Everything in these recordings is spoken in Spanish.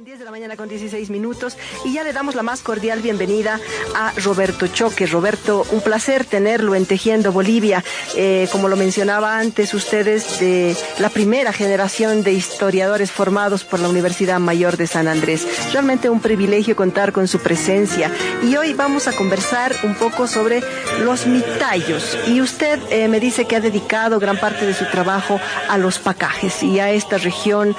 10 de la mañana con 16 minutos y ya le damos la más cordial bienvenida a Roberto Choque. Roberto, un placer tenerlo en Tejiendo Bolivia. Como lo mencionaba antes, ustedes de la primera generación de historiadores formados por la Universidad Mayor de San Andrés. Realmente un privilegio contar con su presencia. Y hoy vamos a conversar un poco sobre los mitayos. Y usted me dice que ha dedicado gran parte de su trabajo a los pacajes y a esta región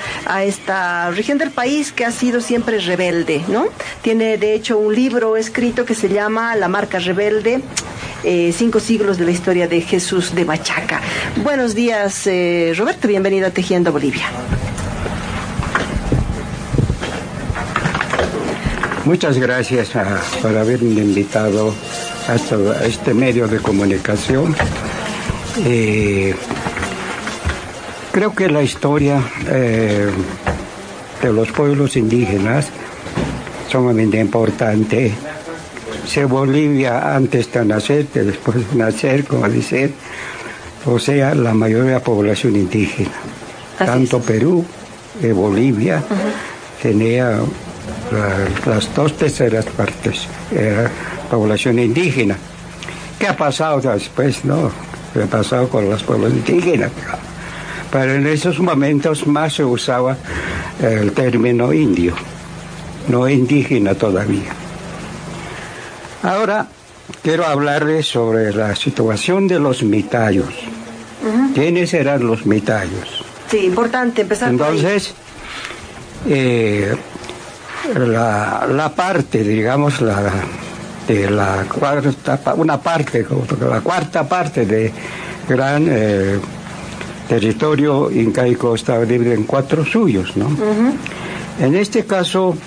del país que ha sido siempre rebelde, ¿no? Tiene de hecho un libro escrito que se llama La Marca Rebelde, 5 siglos de la historia de Jesús de Machaca. Buenos días, Roberto, bienvenido a Tejiendo Bolivia. Muchas gracias por haberme invitado a este medio de comunicación. Creo que la historia de los pueblos indígenas sumamente importante. Si Bolivia antes de nacer, después de nacer, como dicen, o sea, la mayoría de la población indígena. Tanto Perú y Bolivia tenía las 2/3 partes era población indígena. ¿Qué ha pasado después, no? ¿Qué ha pasado con los pueblos indígenas? Pero en esos momentos más se usaba el término indio, no indígena todavía. Ahora quiero hablarles sobre la situación de los mitayos. ¿Quiénes eran los mitayos? Sí, importante empezar entonces, por ahí. La parte, digamos, la cuarta parte de gran territorio incaico estaba dividido en 4 suyos, ¿no? En este caso,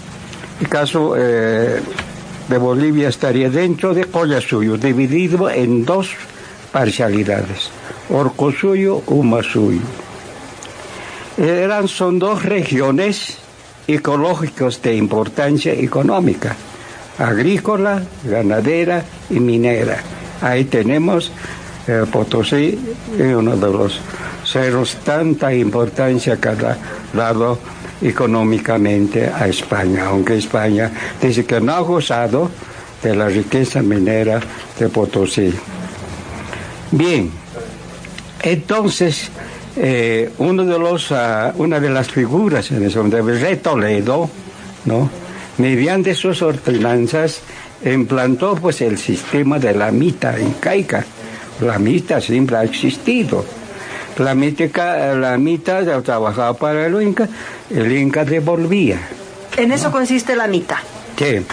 el caso de Bolivia estaría dentro de Collasuyo, dividido en 2 parcialidades, Orcosuyo, Humasuyo. Son 2 regiones ecológicas de importancia económica, agrícola, ganadera y minera. Ahí tenemos Potosí, uno de los cerros tanta importancia que ha dado económicamente a España, aunque España dice que no ha gozado de la riqueza minera de Potosí. Bien, entonces una de las figuras en eso, de Toledo, ¿no? Mediante sus ordenanzas implantó pues el sistema de la mita incaica. La mita siempre ha existido. La mita trabajaba para el Inca devolvía. ¿En eso consiste la mita? Sí,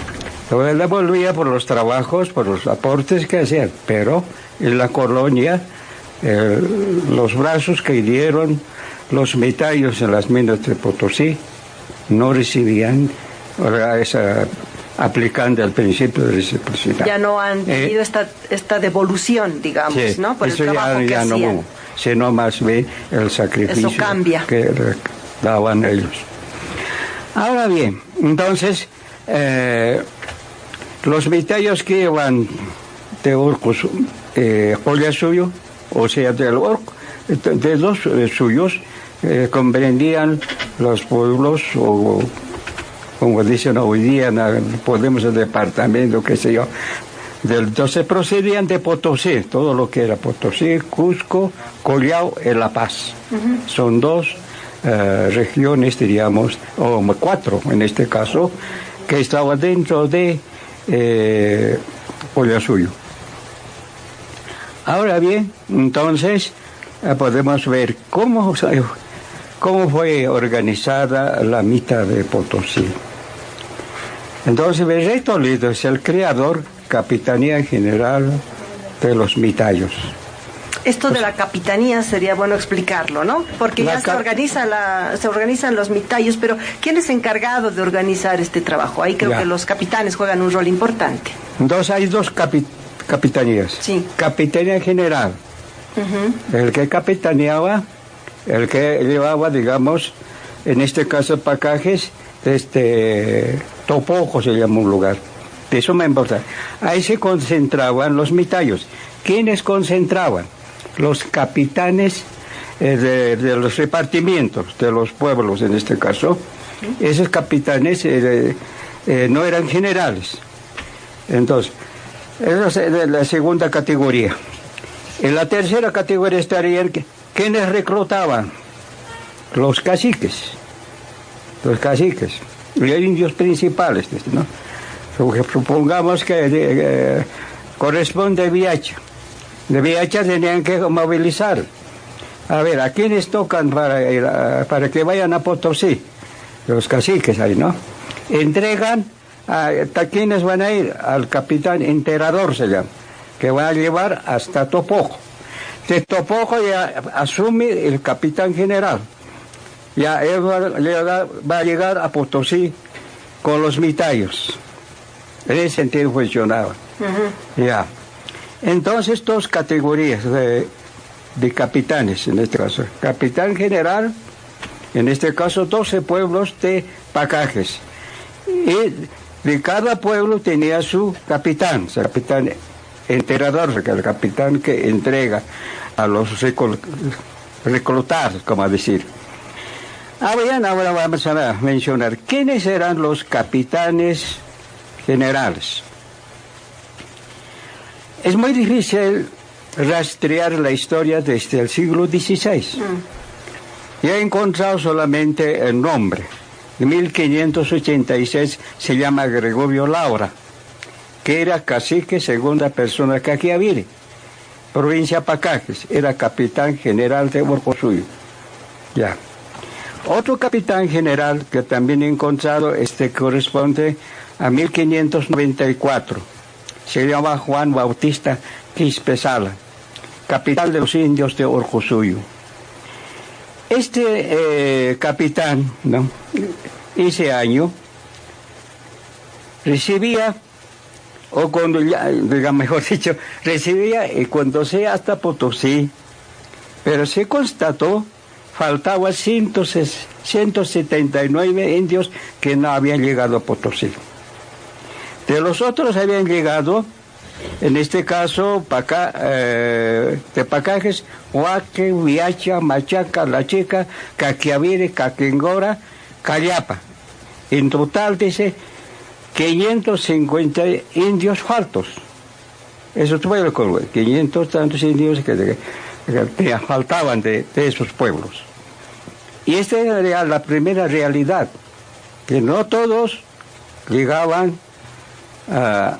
lo devolvía por los trabajos, por los aportes que hacían, pero en la colonia los brazos que dieron los mitayos en las minas de Potosí no recibían aplicando el principio de reciprocidad. Ya no han tenido esta devolución, digamos, sí, ¿no? Por eso el trabajo ya no hubo, sino más bien el sacrificio que daban ellos. Ahora bien, entonces, los mitayos que iban de Orcos, Collasuyo, o sea, de los suyos, comprendían los pueblos, o como dicen hoy día, podemos el departamento, qué sé yo. Entonces procedían de Potosí, todo lo que era Potosí, Cusco, Collao y La Paz. Son 2 regiones, diríamos, o 4 en este caso, que estaban dentro de Collasuyo. Ahora bien, entonces podemos ver cómo fue organizada la mita de Potosí. Entonces, Rey Toledo es el creador, capitanía general de los mitayos. Esto de la capitanía sería bueno explicarlo, ¿no? Porque ya se organizan los mitayos, pero ¿quién es encargado de organizar este trabajo? Ahí creo que los capitanes juegan un rol importante. Entonces hay 2 capitanías. Sí. Capitanía general, el que capitaneaba, el que llevaba, digamos, en este caso pacajes, Topojo se llama un lugar, de eso me importa. Ahí se concentraban los mitayos. ¿Quiénes concentraban? Los capitanes de los repartimientos de los pueblos, en este caso, Esos capitanes no eran generales. Entonces, esa es la segunda categoría. En la tercera categoría estarían quienes reclutaban: los caciques, los indios principales, ¿no? Supongamos que corresponde a Viacha. De Viacha tenían que movilizar. A ver, ¿a quiénes tocan para que vayan a Potosí? Los caciques ahí, ¿no? Entregan a quienes van a ir, al capitán enterador se llama, que va a llevar hasta Topojo. De Topojo ya asume el capitán general. Ya él va a llegar a Potosí con los mitayos. En ese sentido funcionaba. Ya. Entonces, dos categorías de capitanes, en este caso. Capitán general, en este caso 12 pueblos de pacajes. Y de cada pueblo tenía su capitán enterador, el capitán que entrega a los reclutados, como decir. Bien, ahora vamos a mencionar quiénes eran los capitanes generales. Es muy difícil rastrear la historia desde el siglo XVI. Ya he encontrado solamente el nombre. En 1586 se llama Gregorio Laura, que era cacique segunda persona de Caquiaviri, provincia Pacajes, era capitán general de Orcosuyo. Ya. Otro capitán general que también he encontrado, corresponde a 1594. Se llama Juan Bautista Quispesala, capitán de los indios de Orcosuyo. Capitán, ¿no?, ese año recibía, o cuando ya, mejor dicho, recibía cuando sea hasta Potosí, pero se constató faltaban 179 indios que no habían llegado a Potosí. De los otros habían llegado, en este caso, de Pacajes, Huaque, Viacha, Machaca, La Chica, Caquiaviri, Caquingora, Callapa. En total, dice, 550 indios faltos. Eso fue 500 tantos indios que faltaban de esos pueblos. Y esta era la primera realidad, que no todos llegaban a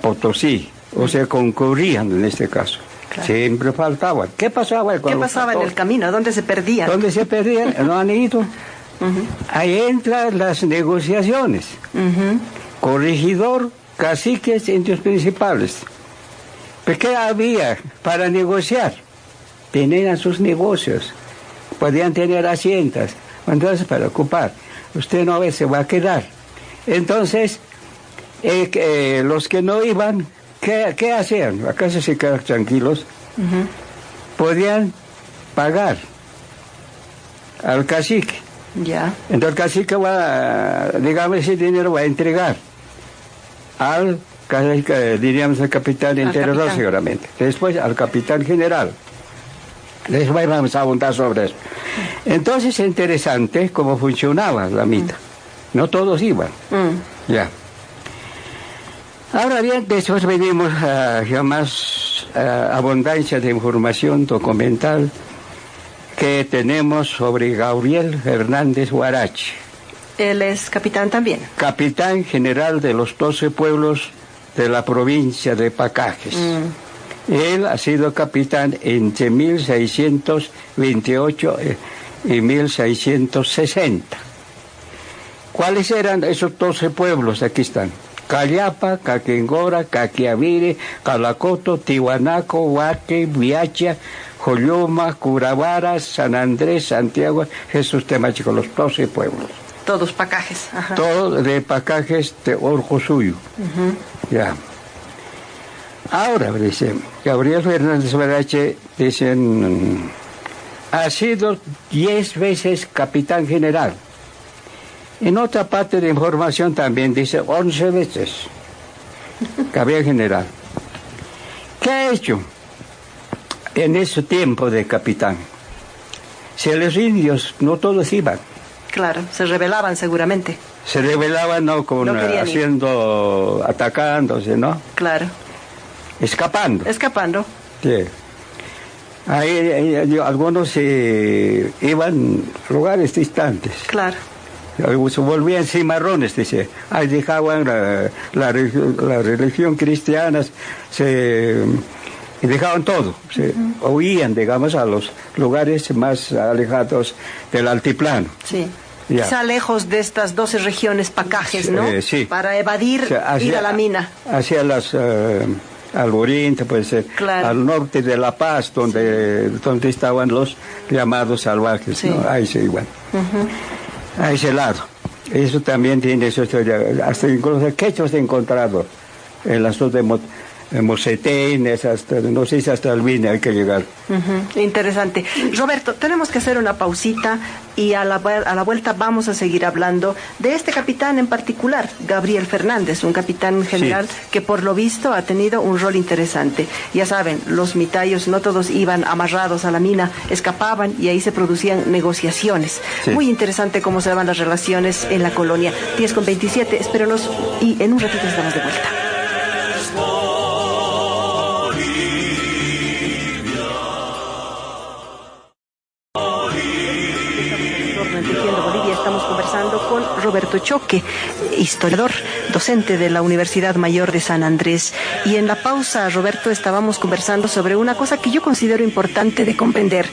Potosí, o sea, concurrían en este caso. Claro. Siempre faltaban. ¿Qué pasaba? ¿Qué pasaba en el camino? ¿Dónde se perdían? ¿Dónde se perdían? No han ido. Ahí entran las negociaciones. Corregidor, caciques, indios principales. ¿Pero qué había para negociar? Tenían sus negocios. Podían tener haciendas. Entonces, para ocupar. Usted no ve, se va a quedar. Entonces, los que no iban, ¿qué hacían? ¿Acaso se quedaban tranquilos? Podían pagar al cacique. Ya. Entonces el cacique digamos, ese dinero va a entregar al cacique, diríamos, el capitán enterador seguramente. Después al capitán general. Después vamos a abundar sobre eso. Entonces es interesante cómo funcionaba la mitad. No todos iban. Ya. Ahora bien, después venimos a más abundancia de información documental que tenemos sobre Gabriel Fernández Huarache. Él es capitán también. Capitán general de los 12 pueblos de la provincia de Pacajes. Él ha sido capitán entre 1628 y 1660. ¿Cuáles eran esos 12 pueblos? Aquí están. Callapa, Caquingora, Caquiaviri, Calacoto, Tihuanaco, Huaque, Viacha, Joyoma, Curabara, San Andrés, Santiago, Jesús Temachico, los 12 pueblos. Todos Pacajes. Todos de Pacajes de Orcosuyo. Ya. Ahora, dice, Gabriel Fernández Huarache, dicen, ha sido 10 veces capitán general. En otra parte de información también dice 11 veces capitán general. ¿Qué ha hecho en ese tiempo de capitán? Si los indios no todos iban. Claro, se rebelaban seguramente. Se rebelaban, ¿no? Atacándose, ¿no? Claro. Escapando. Sí. Algunos iban a lugares distantes. Claro. Se volvían cimarrones, dice. Ahí dejaban la religión cristiana, y dejaban todo. Huían, digamos, a los lugares más alejados del altiplano. Sí. Quizá lejos de estas 12 regiones pacajes, ¿no? Sí. Para evadir ir a la mina. Hacia al oriente, pues, claro. Al norte de La Paz, donde estaban los llamados salvajes, sí. ¿No? Ahí se iban. A ese lado. Eso también tiene su historia. Hasta incluso quechos he encontrado en las dos de Mosetenes, no sé si hasta el Vine hay que llegar. Interesante. Roberto, tenemos que hacer una pausita y a la vuelta vamos a seguir hablando de este capitán en particular, Gabriel Fernández, un capitán general que por lo visto ha tenido un rol interesante. Ya saben, los mitayos no todos iban amarrados a la mina, escapaban y ahí se producían negociaciones. Sí. Muy interesante cómo se daban las relaciones en la colonia. 10:27, espérenos y en un ratito estamos de vuelta. Estamos conversando con Roberto Choque, historiador, docente de la Universidad Mayor de San Andrés. Y en la pausa, Roberto, estábamos conversando sobre una cosa que yo considero importante de comprender,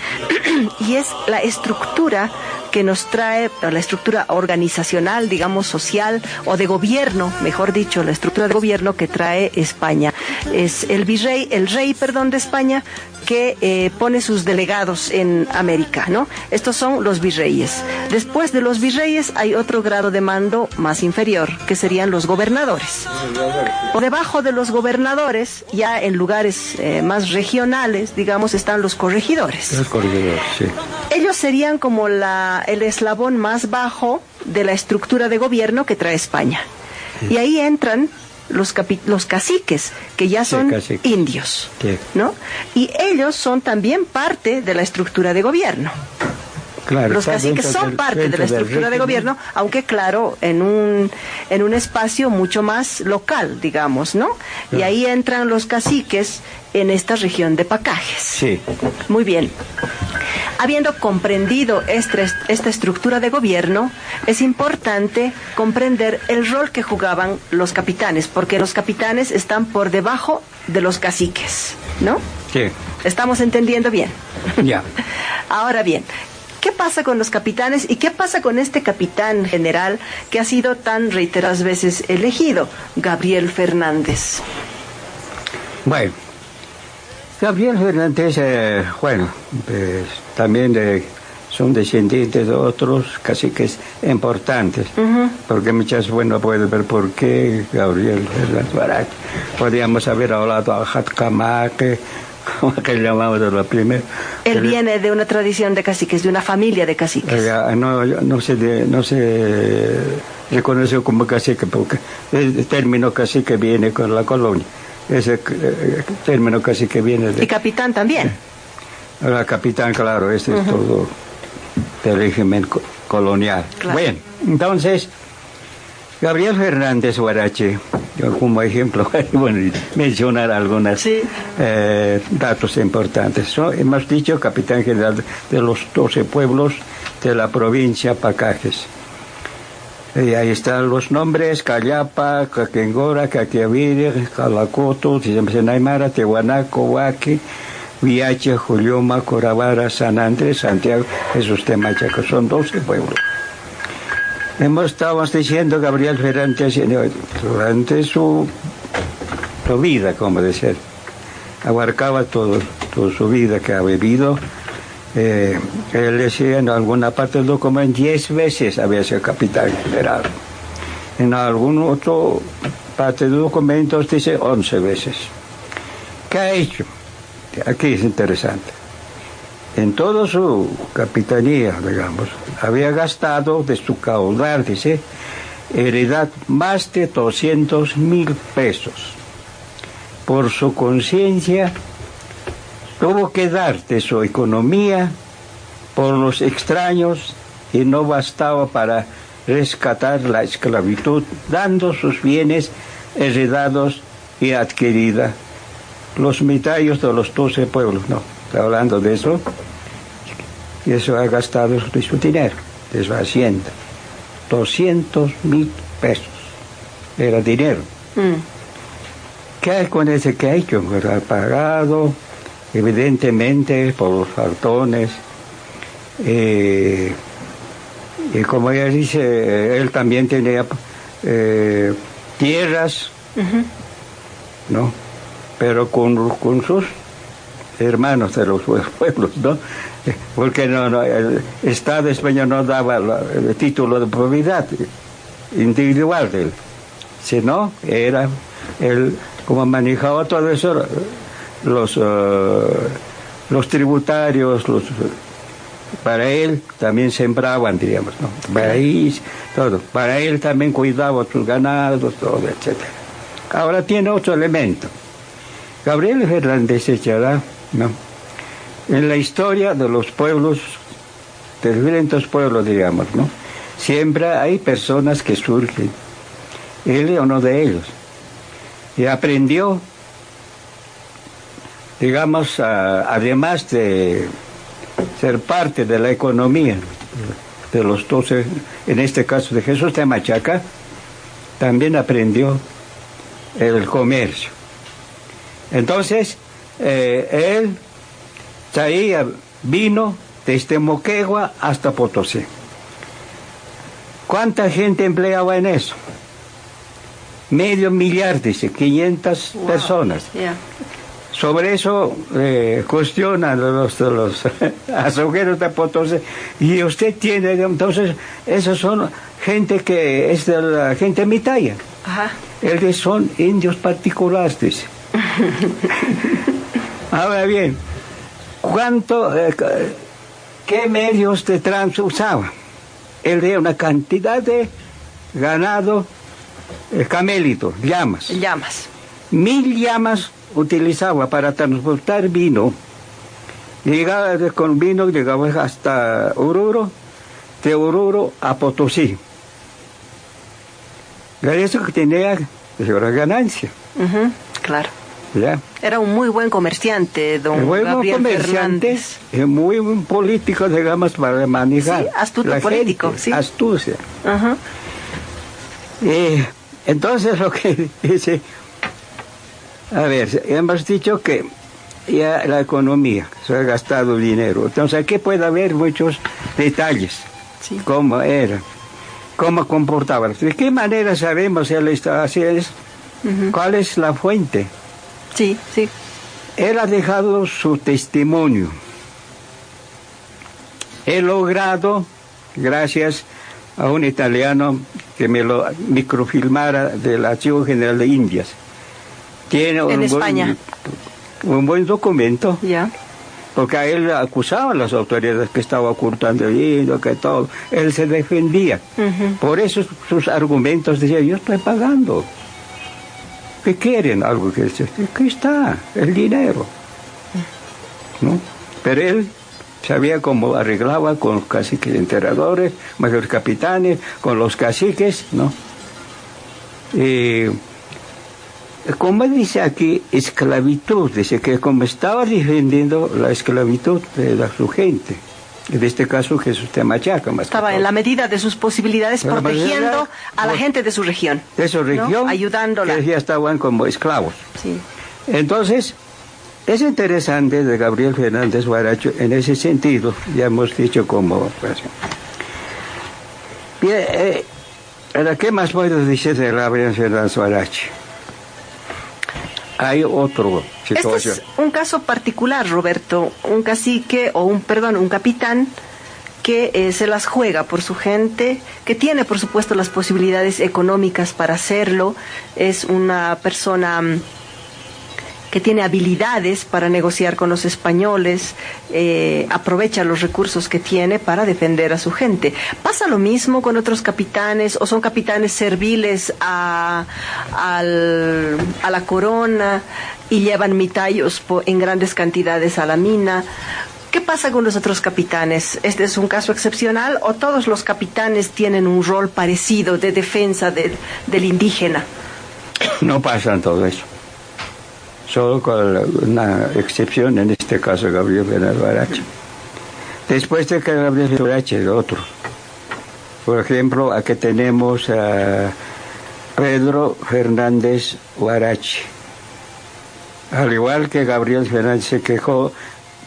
y es la estructura que nos trae, la estructura organizacional, digamos, social, o de gobierno, mejor dicho, la estructura de gobierno que trae España. Es el rey de España, que pone sus delegados en América, ¿no? Estos son los virreyes. Después de los virreyes hay otro grado de mando más inferior, que serían los gobernadores. Por debajo de los gobernadores, ya en lugares más regionales, digamos, están los corregidores. Los corregidores, sí. Ellos serían como el eslabón más bajo de la estructura de gobierno que trae España. Sí. Y ahí entran los caciques, que ya son indios, sí. ¿No? Y ellos son también parte de la estructura de gobierno. Claro, los caciques son parte de la estructura de gobierno, aunque claro, en un espacio mucho más local, digamos, ¿no? Claro. Y ahí entran los caciques en esta región de pacajes. Sí. Muy bien. Habiendo comprendido esta estructura de gobierno, es importante comprender el rol que jugaban los capitanes, porque los capitanes están por debajo de los caciques, ¿no? Sí. ¿Estamos entendiendo bien? Ya. Ahora bien, ¿qué pasa con los capitanes y qué pasa con este capitán general que ha sido tan reiteradas veces elegido, Gabriel Fernández? Bueno, Gabriel Fernández, también son descendientes de otros caciques importantes, porque muchas, pueden ver por qué Gabriel Fernández. Podríamos haber hablado a Jatcamaque, como que llamamos de la primera. Él viene de una tradición de caciques, de una familia de caciques. No se reconoce como cacique, porque el término cacique viene con la colonia. Ese término cacique viene de... ¿Y capitán también? La capitán, claro, es todo del régimen colonial. Claro. Bueno, entonces, Gabriel Fernández Huarache, yo como ejemplo, mencionar algunos datos importantes. Hemos dicho capitán general de los 12 pueblos de la provincia Pacajes. Y ahí están los nombres: Callapa, Caquengora, Caquiavire, Calacoto, Naimara, Tehuanaco, Huaqui, Viache, Julioma, Corabara, San Andrés, Santiago, esos Temachaca, son 12 pueblos. Estábamos diciendo Gabriel Fernández, durante su vida, como decir, abarcaba toda su vida que ha vivido. Él decía en alguna parte del documento 10 veces había sido capitán general. En algún otro parte del documento dice 11 veces. ¿Qué ha hecho? Aquí es interesante. En toda su capitanía, digamos, había gastado de su caudal, dice, heredad más de 200,000 pesos. Por su conciencia, tuvo que dar de su economía por los extraños y no bastaba para rescatar la esclavitud, dando sus bienes heredados y adquirida. Los mitayos de los 12 pueblos, no, está hablando de eso, y eso ha gastado de su dinero, de su hacienda. 200,000 pesos era dinero. ¿Qué hay con ese que ha hecho? Pues ha pagado, evidentemente, por los faltones. Y como ella dice, él también tenía tierras, ¿no? Pero con sus hermanos de los pueblos, ¿no? Porque el Estado español no daba el título de propiedad individual de él, sino era él, como manejaba todo eso, los tributarios, para él también sembraban, diríamos, ¿no? Maíz, todo. Para él también cuidaba sus ganados, todo, etc. Ahora tiene otro elemento. Gabriel Fernández Echalará, ¿no? En la historia de los pueblos, de diferentes pueblos, digamos, ¿no? Siempre hay personas que surgen. Él es uno de ellos. Y aprendió, digamos, además de ser parte de la economía de los 12, en este caso de Jesús de Machaca, también aprendió el comercio. Entonces, él traía vino desde Moquegua hasta Potosí. ¿Cuánta gente empleaba en eso? 500,000, dice, 500 personas. Yeah. Sobre eso cuestionan los azogueros de Potosí. Y usted tiene, entonces, esos son gente que es de la gente mitaya. Ellos son indios particulares, dice. Ahora bien, ¿qué medios de transporte usaba? Él tenía una cantidad de ganado camelito, llamas. 1,000 llamas utilizaba para transportar vino. Con vino llegaba hasta Oruro, de Oruro a Potosí. Eso que tenía era ganancia. Claro. ¿Ya? Era un muy buen comerciante, don Gabriel Fernández. Muy buen político, digamos, para manejar. Sí, astuto político, gente, sí. Astucia. Entonces lo que dice, a ver, hemos dicho que ya la economía se ha gastado dinero. Entonces aquí puede haber muchos detalles. Sí. Cómo era, cómo comportaba. ¿De qué manera sabemos si él estaba así? ¿Cuál es la fuente? Sí. Él ha dejado su testimonio. He logrado, gracias a un italiano que me lo microfilmara del Archivo General de Indias. Tiene un buen documento. Ya. Porque a él acusaban las autoridades que estaba ocultando el dinero, que todo. Él se defendía. Por eso sus argumentos decían, yo estoy pagando. ¿Qué quieren? Algo que aquí está, el dinero. ¿No? Pero él sabía cómo arreglaba con los caciques enterradores, mayores capitanes, con los caciques, ¿no? Como dice aquí, esclavitud, dice que como estaba defendiendo la esclavitud de su gente, en este caso Jesús de Machaca. Estaba en la medida de sus posibilidades protegiendo a la gente de su región. De su región, ¿no? Ayudándola. Que ya estaban como esclavos. Sí. Entonces, es interesante de Gabriel Fernández Huarache en ese sentido, ya hemos dicho como... Bien, ¿qué más puedo decir de Gabriel Fernández Huarache? Hay otro situación. Este es un caso particular, Roberto, un cacique o un capitán que se las juega por su gente, que tiene por supuesto las posibilidades económicas para hacerlo, es una persona que tiene habilidades para negociar con los españoles, aprovecha los recursos que tiene para defender a su gente. ¿Pasa lo mismo con otros capitanes o son capitanes serviles a la corona y llevan mitayos en grandes cantidades a la mina? ¿Qué pasa con los otros capitanes? ¿Este es un caso excepcional o todos los capitanes tienen un rol parecido de defensa del indígena? No pasan todo eso. Solo con una excepción, en este caso Gabriel Fernández Huarache. Después de que Gabriel Huarache, otro. Por ejemplo, aquí tenemos a Pedro Fernández Huarache. Al igual que Gabriel Fernández se quejó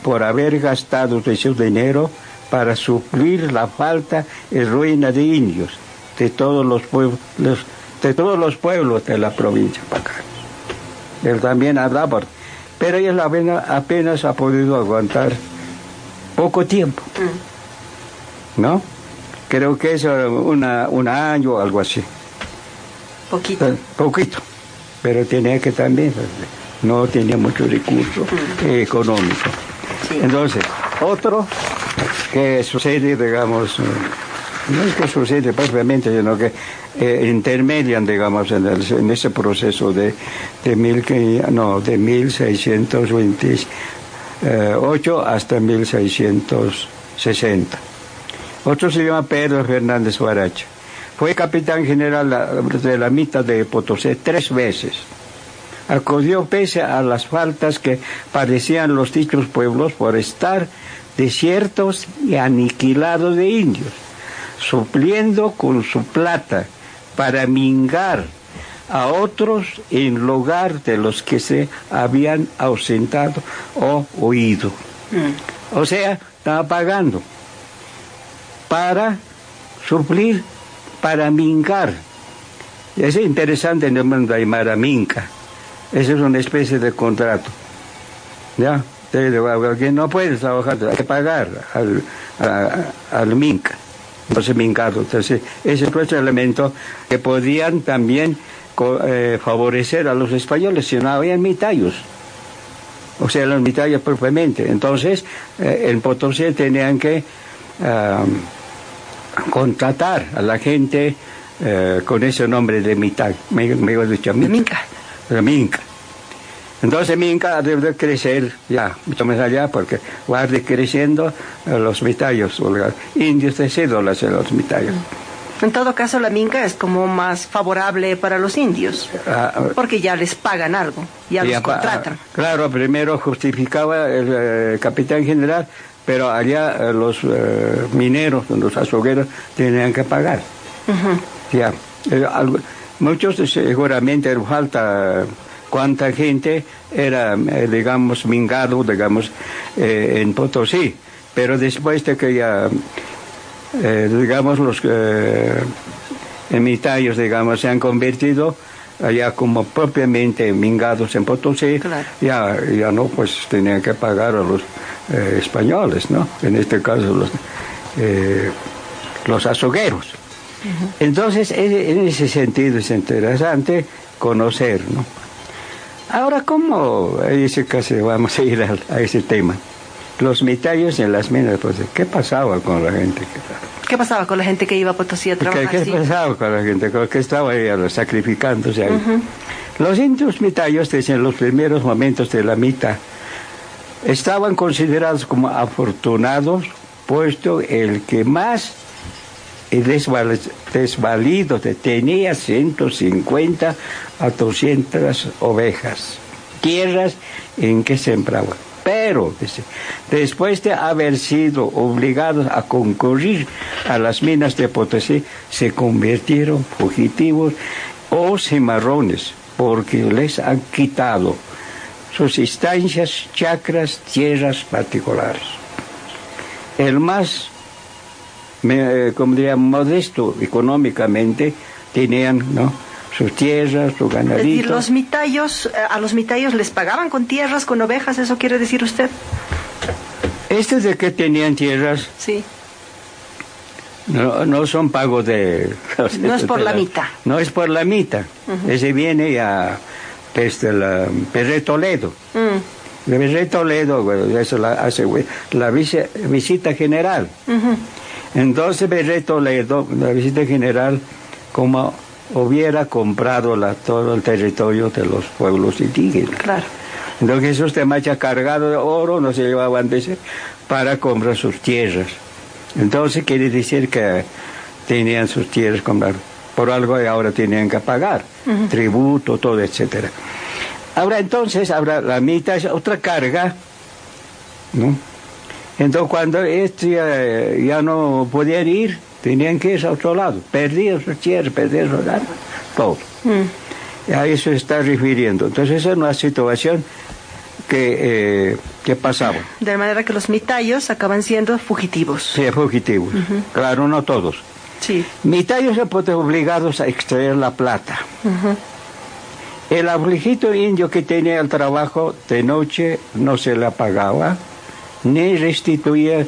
por haber gastado de su dinero para suplir la falta y ruina de indios de todos los pueblos de la provincia de Pacán. Él también hablaba, pero él apenas ha podido aguantar poco tiempo, ¿no? Creo que es un año o algo así. Poquito. Poquito, pero tenía que también, no tenía mucho recurso económico. Sí. Entonces, otro que sucede, digamos, no es que sucede propiamente, sino que intermedian, digamos, en ese proceso de 1628 hasta 1660. Otro se llama Pedro Fernández Huarache. Fue capitán general de la mitad de Potosí 3 veces. Acudió pese a las faltas que padecían los dichos pueblos por estar desiertos y aniquilados de indios, supliendo con su plata para mingar a otros en lugar de los que se habían ausentado o huido. O sea, estaba pagando para suplir, para mingar. Es interesante el nombre de Aymara Minca. Esa es una especie de contrato. ¿Ya? Que no puedes trabajar, hay que pagar al Minca. Entonces, mincado. Entonces, ese es otro elemento que podían también favorecer a los españoles si no habían mitayos. O sea, los mitayos propiamente. Entonces, en Potosí tenían que contratar a la gente con ese nombre de mitad. Me he dicho Minca. Minca. Entonces Minca debe crecer ya, mucho más allá, porque va a ir creciendo los mitayos, o los indios de cédulas de los mitayos. En todo caso, la Minca es como más favorable para los indios, porque ya les pagan algo, ya los contratan. Claro, primero justificaba el capitán general, pero allá los mineros, los azogueros, tenían que pagar. Ya, muchos seguramente falta cuánta gente era, digamos, mingado, digamos, en Potosí, pero después de que ya, digamos, los mitayos, digamos, se han convertido allá como propiamente mingados en Potosí, claro. ya no, pues tenían que pagar a los españoles, ¿no? En este caso los azogueros. Entonces, en ese sentido es interesante conocer, ¿no? Ahora, ¿cómo? Dice que vamos a ir a ese tema. Los mitayos en las minas, pues, ¿qué pasaba con la gente? ¿Qué pasaba con la gente que iba a Potosí a trabajar? ¿Qué pasaba con la gente que estaba ahí sacrificándose ahí? Los indios mitayos, desde los primeros momentos de la mitad, estaban considerados como afortunados, puesto el que más desvalido tenía 150 a 200 ovejas, tierras en que sembraba. Pero después de haber sido obligados a concurrir a las minas de Potosí, se convirtieron fugitivos o cimarrones, porque les han quitado sus instancias, chacras, tierras particulares. El más como diría, modesto económicamente, tenían, ¿no?, sus tierras, su ganadito. Es decir, los mitayos, a los mitayos les pagaban con tierras, con ovejas, ¿eso quiere decir usted? De que tenían tierras, sí, no son pagos de... No es por la mitad. No es por la mitad. Ese viene ya desde la Perré Toledo. La Perré Toledo, eso hace la visita general. Entonces Perré Toledo, la visita general, como hubiera comprado todo el territorio de los pueblos indígenas. Claro. Entonces Jesús de Macha cargado de oro no se llevaban para comprar sus tierras. Entonces quiere decir que tenían sus tierras compradas. Por algo y ahora tenían que pagar tributo, todo, etcétera. Ahora entonces, ahora la mitad es otra carga, ¿no? Entonces cuando estos ya no podían ir, tenían que ir a otro lado. Perdían sus tierras, perdían sus armas, todo. A eso se está refiriendo. Entonces esa es una situación que pasaba. De manera que los mitayos acaban siendo fugitivos. Sí, fugitivos. Claro, no todos. Sí. Mitayos se pueden obligados a extraer la plata. El ablijito indio que tenía el trabajo de noche no se le pagaba, ni restituía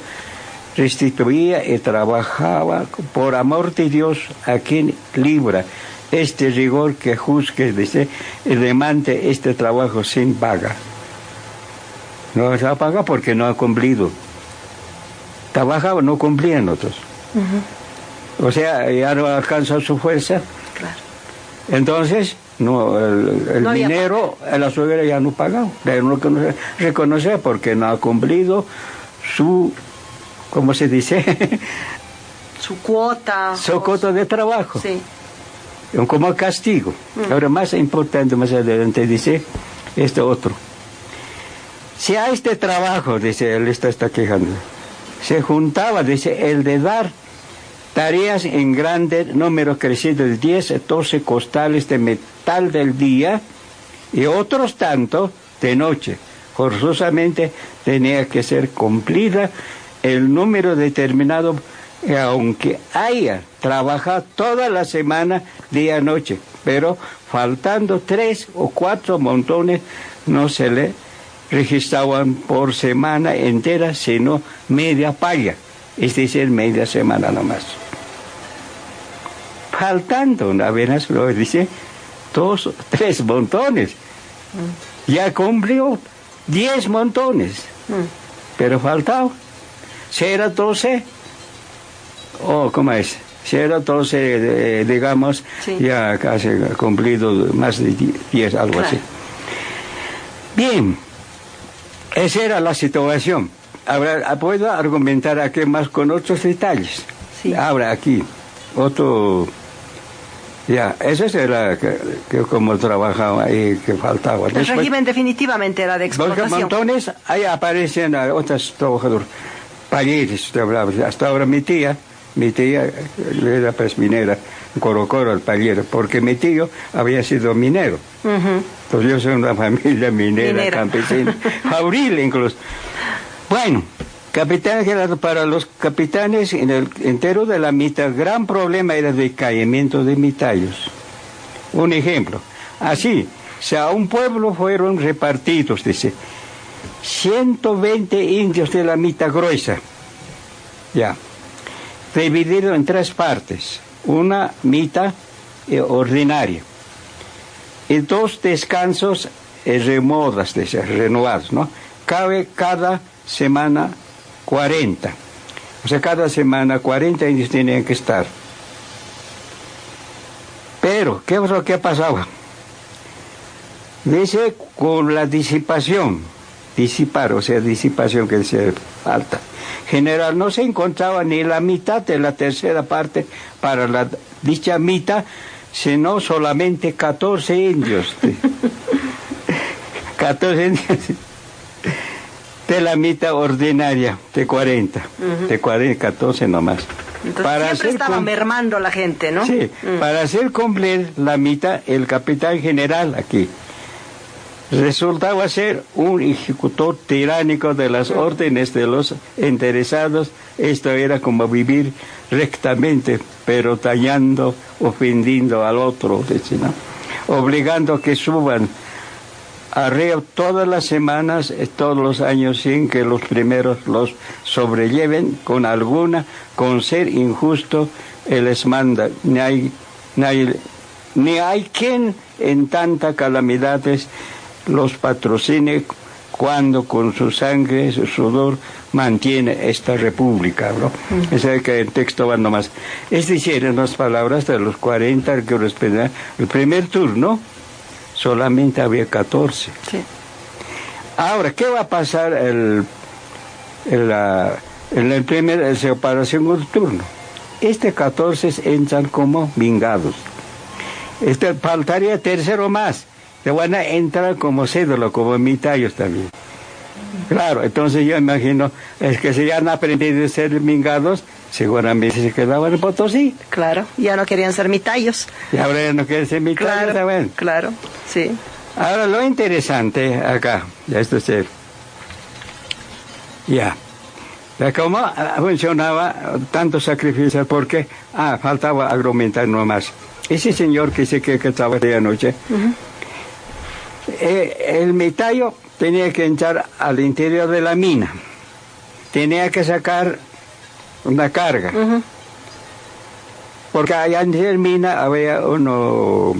y trabajaba por amor de Dios a quien libra este rigor que juzgue, dice, y demande este trabajo sin paga. No se la paga porque no ha cumplido. Trabajaba, no cumplían otros. O sea, ya no alcanza su fuerza. Claro. Entonces, no, el no minero, la suegra ya no pagaba. No reconoce porque no ha cumplido su, ¿cómo se dice? Su cuota. Su cuota de trabajo. Sí. Como castigo. Ahora, más importante, más adelante, dice esto otro. Si a este trabajo, dice, él está quejando, se juntaba, dice, el de dar tareas en grande número crecido de 10 a 12 costales de metal del día y otros tantos de noche. Forzosamente tenía que ser cumplida el número determinado, aunque haya trabajado toda la semana, día y noche. Pero faltando 3 o 4 montones, no se le registraban por semana entera, sino media paga, es decir, media semana nomás. Faltando, apenas lo dice, 2 o 3 montones. Ya cumplió 10 montones, pero faltaba. Si era 12, ¿cómo es? Si era 12, digamos, sí, ya casi cumplido más de 10, algo claro, así. Bien, esa era la situación. Ahora, puedo argumentar aquí más con otros detalles. Sí. Ahora, aquí, otro... Ya, eso era que como trabajaba ahí, que faltaba. El régimen definitivamente era de explotación. Porque montones, ahí aparecen otros trabajadores, palleres, usted hablaba. Hasta ahora mi tía era pues minera, Corocoro, el pallero, porque mi tío había sido minero. Entonces yo soy una familia minera. Campesina, fabril incluso. Bueno, capitán, para los capitanes en el entero de la mitad, gran problema era el decaimiento de mitayos. Un ejemplo, así, si a un pueblo fueron repartidos, dice, 120 indios de la mitad gruesa, ya, dividido en 3 partes, una mitad ordinaria, y 2 descansos remodas, dice, renovados, ¿no? Cabe cada semana 40. O sea, cada semana 40 indios tenían que estar. Pero, ¿qué es lo que pasaba? Dice, con la disipación, o sea, disipación que se falta. General, no se encontraba ni la mitad de la tercera parte para la dicha mitad, sino solamente 14 indios. 14 indios. De la mitad ordinaria, de 40, de 40, 14 nomás. Entonces para siempre estaba mermando la gente, ¿no? Sí, para hacer cumplir la mitad, el capitán general aquí resultaba ser un ejecutor tiránico de las órdenes de los interesados. Esto era como vivir rectamente, pero dañando, ofendiendo al otro, ¿no? Obligando a que suban arreo todas las semanas, todos los años, sin que los primeros los sobrelleven con alguna, con ser injusto, él les manda. Ni hay quien en tantas calamidades los patrocine cuando con su sangre, su sudor, mantiene esta república, ¿no? Es que el texto va nomás. Es decir, en las palabras de los 40 que respondían, el primer turno, solamente había 14. Sí. Ahora, ¿qué va a pasar en el primer separación turno? Este 14 entran como vingados. Faltaría tercero más. Le van a entrar como cédula, como mitayos también. Claro, entonces yo imagino, es que si ya han aprendido a ser vingados, seguramente se quedaban en Potosí. Claro, ya no querían ser mitayos. Y ahora ya no quieren ser mitayos, claro, ¿saben? Claro, sí. Ahora lo interesante acá, ya esto es ya cómo funcionaba tantos sacrificios, porque faltaba argumentar nomás. Ese señor que se que estaba de anoche, el mitayo tenía que entrar al interior de la mina, tenía que sacar una carga, porque allá en la mina había uno,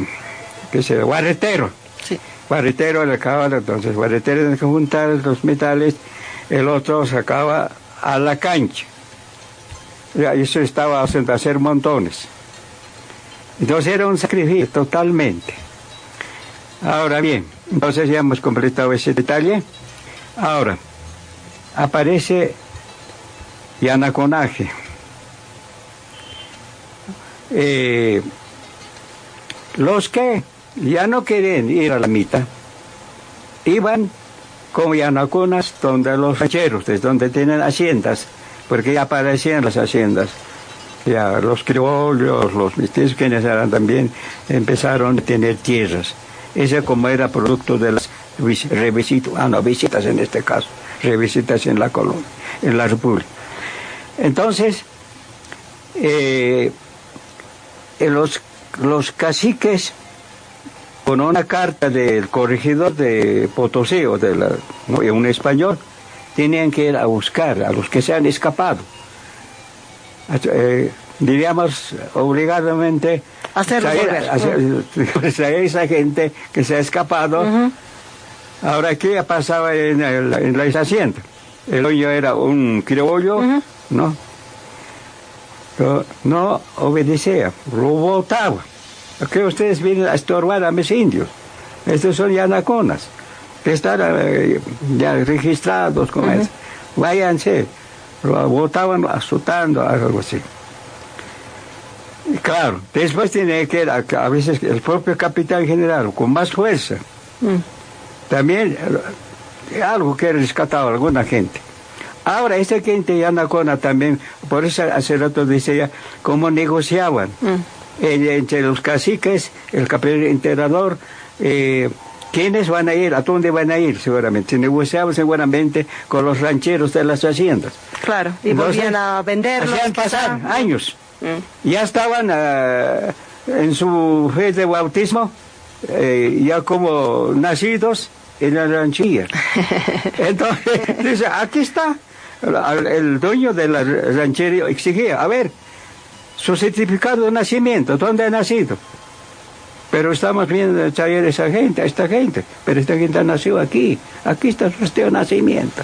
que se guarretero, guarretero de la cámara, entonces guarretero tenía que juntar los metales, el otro sacaba a la cancha, y eso estaba a hacer montones, entonces era un sacrificio totalmente. Ahora bien, entonces ya hemos completado ese detalle. Ahora, aparece Yanaconaje. Los que ya no querían ir a la mitad, iban como Yanaconas donde los rancheros, desde donde tienen haciendas, porque ya aparecían las haciendas. Ya los criollos, los mestizos, quienes eran también, empezaron a tener tierras. Ese como era producto de las visitas en este caso, revisitas en la colonia, en la república. Entonces, los caciques, con una carta del corregidor de Potosí, o de un español, tenían que ir a buscar a los que se han escapado. Diríamos obligadamente hacer esa gente que se ha escapado. Ahora, ¿qué pasaba en la hacienda? El dueño era un criollo, ¿no? Pero no obedecía, lo votaba. Porque ustedes vienen a estorbar a mis indios. Estos son yanaconas, que están ya registrados con eso. Váyanse. Lo votaban azotando, algo así. Y claro, después tiene que ir a veces el propio capitán general, con más fuerza. También algo que rescataba a alguna gente. Ahora, esa gente yanacona también, por eso hace rato decía, cómo negociaban entre los caciques, el capitán enterrador, ¿quiénes van a ir? ¿A dónde van a ir? Seguramente. Se negociaban seguramente con los rancheros de las haciendas. Claro, y entonces, volvían a venderlos. Hacían pasar años. Ya estaban en su fe de bautismo, ya como nacidos en la ranchilla. Entonces, dice, aquí está. El dueño de la ranchería exigía, a ver, su certificado de nacimiento, ¿dónde ha nacido? Pero estamos viendo traer a esta gente, pero esta gente nació aquí está su de nacimiento.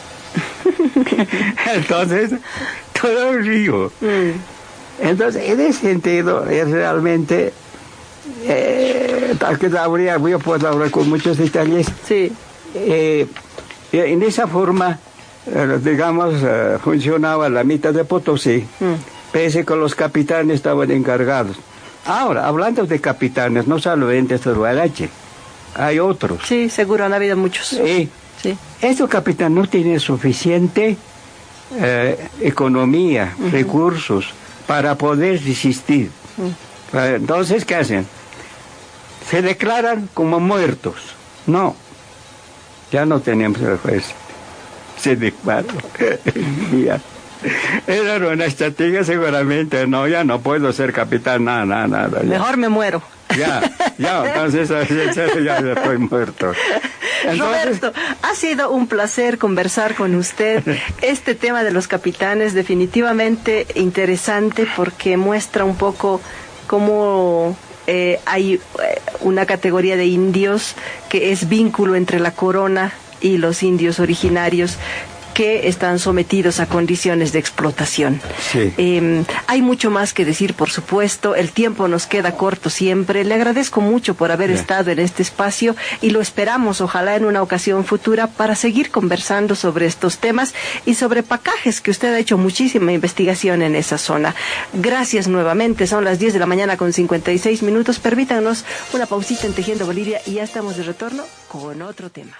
Entonces, todo un río. Entonces, en ese sentido, es realmente, tal que voy a poder hablar con muchos detalles. Sí. En esa forma, digamos, funcionaba la mitad de Potosí, pese que los capitanes estaban encargados. Ahora, hablando de capitanes, no solamente estos Huarache, hay otros. Sí, seguro, han habido muchos. Sí. Estos capitanes no tienen suficiente economía, recursos para poder resistir. Entonces, ¿qué hacen? Se declaran como muertos. No, ya no tenemos la fuerza. Se declaran. Era una estrategia seguramente, no, ya no puedo ser capitán, nada. Mejor me muero. Ya, entonces ya estoy muerto. Entonces, Roberto, ha sido un placer conversar con usted. Este tema de los capitanes definitivamente interesante porque muestra un poco cómo hay una categoría de indios que es vínculo entre la corona y los indios originarios, que están sometidos a condiciones de explotación. Sí. Hay mucho más que decir, por supuesto, el tiempo nos queda corto siempre. Le agradezco mucho por haber estado en este espacio y lo esperamos, ojalá en una ocasión futura, para seguir conversando sobre estos temas y sobre Pacajes, que usted ha hecho muchísima investigación en esa zona. Gracias nuevamente, son las 10 de la mañana con 56 minutos. Permítanos una pausita en Tejiendo Bolivia y ya estamos de retorno con otro tema.